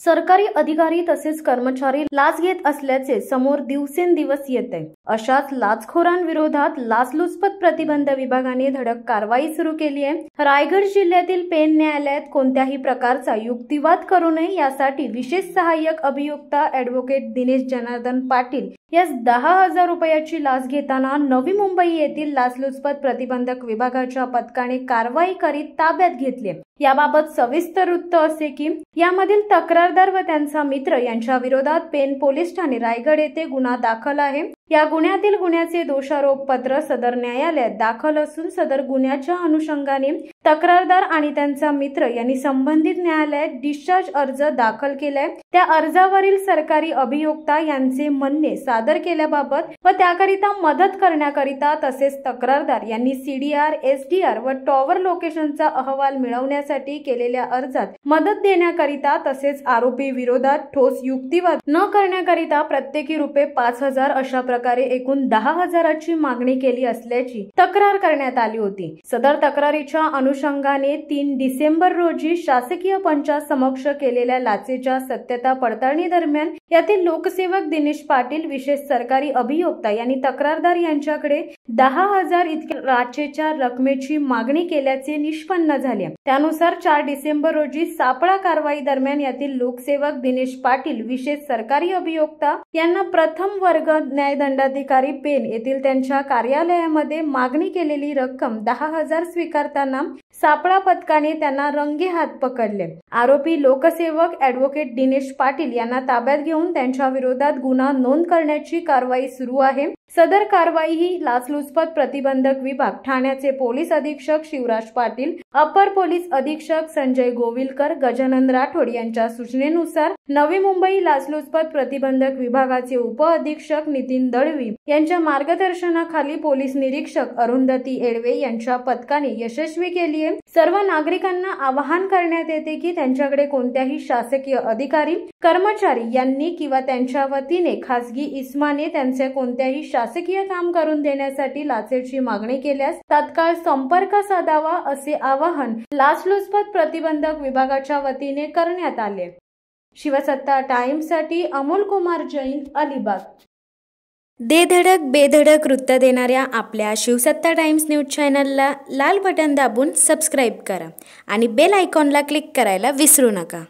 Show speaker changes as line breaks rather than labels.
सरकारी अधिकारी तसेच कर्मचारी लाच घेत असल्याचे समोर दिवसेंदिवस येत आहे। अशाच लाचखोरांविरोधात लाचलुचपत प्रतिबंध विभागाने धडक कारवाई सुरू केली आहे। रायगड जिल्ह्यातील पेण न्यायालयात कोणत्याही प्रकारचा युक्तिवाद करू नये यासाठी विशेष सहाय्यक अभियोक्ता ॲडव्होकेट दिनेश जनार्दन पाटील यास 10,000 रुपयाची लाच घेताना नवी मुंबई येथील लाचलुचपत प्रतिबंधक विभागाच्या पथकाने कारवाई करीत ताब्यात घेतले। याबाबत सविस्तर वृत्त असे की यामधील तक्रारदार व त्यांचा मित्र यांच्या विरोधात पेण पोलीस ठाणे रायगड येथे गुन्हा दाखल आहे। या गुन्ह्यातील गुन्ह्याचे दोषारोप पत्र सदर न्यायालयात दाखल असून सदर गुन्ह्याच्या अनुषंगाने तक्रारदार आणि त्यांचा मित्र यांनी संबंधित न्यायालयात डिस्चार्ज अर्ज दाखल केलाय। त्या अर्जावरील सरकारी अभियोक्ता यांचे म्हणणे सादर केल्याबाबत व त्याकरिता मदत करण्याकरिता तसेच तक्रारदार यांनी सीडीआर, एसडीआर व टॉवर लोकेशनचा अहवाल मिळवण्यासाठी केलेल्या अर्जात मदत देण्याकरिता तसेच आरोपी विरोधात ठोस युक्तिवाद न करण्याकरिता प्रत्येकी रुपये 5,000 अशा प्रकारे एकूण 10,000ची मागणी केली असल्याची तक्रार करण्यात आली होती। सदर तक्रारीच्या अनुषंगाने 3 डिसेंबर रोजी शासकीय पंचासमक्ष केलेल्या लाचेच्या सत्यता पडताळणी दरम्यान यातील लोकसेवक दिनेश पाटील विशेष सरकारी अभियोक्ता यांनी तक्रारदार यांच्याकडे 10,000 इतक्या लाचेच्या रकमेची मागणी केल्याचे निष्पन्न झाले। त्यानुसार 4 डिसेंबर रोजी सापळा कारवाई दरम्यान यातील लोकसेवक दिनेश पाटील विशेष सरकारी अभियोक्ता यांना प्रथम वर्ग न्यायदंडाधिकारी पेण येथील त्यांच्या कार्यालयामध्ये मागणी केलेली रक्कम 10,000 स्वीकारताना सापळा पथकाने त्यांना रंगे हात पकडले। आरोपी लोकसेवक ॲडव्होकेट दिनेश पाटील यांना ताब्यात घेऊन त्यांच्या विरोधात गुन्हा नोंद करण्याची कारवाई सुरू आहे। सदर कारवाई ही लाचलुचपत प्रतिबंधक विभाग ठाण्याचे पोलीस अधीक्षक शिवराज पाटील, अपर पोलीस अधीक्षक संजय गोविलकर, गजानन राठोड यांच्या सूचनेनुसार नवी मुंबई लाचलुचपत प्रतिबंधक विभागाचे उप अधीक्षक नितीन दळवी यांच्या मार्गदर्शनाखाली पोलीस निरीक्षक अरुंधती एडवे यांच्या पथकाने यशस्वी केली आहे। सर्व नागरिकांना आवाहन करण्यात येते की त्यांच्याकडे कोणत्याही शासकीय अधिकारी, कर्मचारी यांनी किंवा त्यांच्या वतीने खासगी इस्माने त्यांचे कोणत्याही शासकीय काम करून देण्यासाठी लाचेची मागणी केल्यास तात्काळ संपर्क साधावा असे आवाहन लाचलुचपत प्रतिबंधक विभागाच्या वतीने करण्यात आले। शिवसत्ता टाइम्स साठी अमोल कुमार जैन, अलिबाग।
दे धडक बेधडक वृत्त देणाऱ्या आपल्या शिवसत्ता टाइम्स न्यूज चॅनलला लाल बटन दाबून सबस्क्राईब करा आणि बेल आयकॉनला क्लिक करायला विसरू नका।